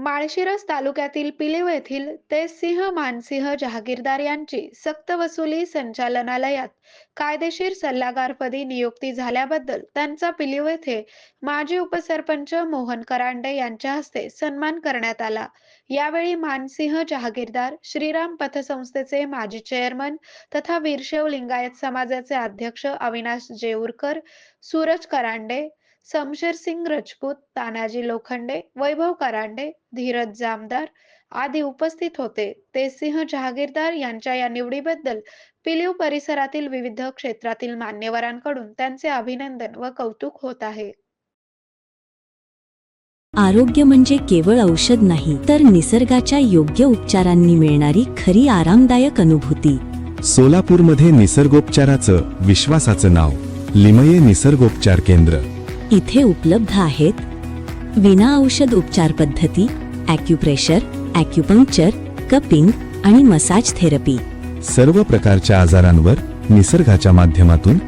माळशिरस तालुक्यातील पिलीव येथील तेजसिंह मानसिंह जहागीरदार यांची सक्तवसुली संचालनालयात कायदेशीर सल्लागारपदी नियुक्ती झाल्याबद्दल त्यांचा पिलीव येथे माजी उपसरपंच मोहन करांडे यांच्या हस्ते सन्मान करण्यात आला। यावेळी मानसिंह जहागीरदार, श्रीराम पतसंस्थेचे माजी चेअरमन तथा वीरशैव लिंगायत समाजाचे अध्यक्ष अविनाश जेऊरकर, सूरज करांडे, शमशेरसिंग राजपूत, तानाजी लोखंडे, वैभव करांडे, धीरज जामदार आदी उपस्थित होते। तेजसिंह जहागीरदार यांच्या या निवडीबद्दल पिलीव परिसरातील विविध क्षेत्रातील मान्यवरांकडून त्यांचे अभिनंदन व कौतुक होत आहे। आरोग्य म्हणजे केवळ औषध नाही, तर निसर्गाच्या योग्य उपचारांनी मिळणारी खरी आरामदायक अनुभूती। सोलापूरमध्ये निसर्गोपचाराचं विश्वासाचं नाव लिमये निसर्गोपचार केंद्र। इथे उपलब्ध आहेत विना औषध उपचार पद्धती, ॲक्युप्रेशर, ॲक्युपंक्चर, कपिंग आणि मसाज थेरपी। सर्व प्रकारच्या आजारांवर निसर्गाच्या माध्यमातून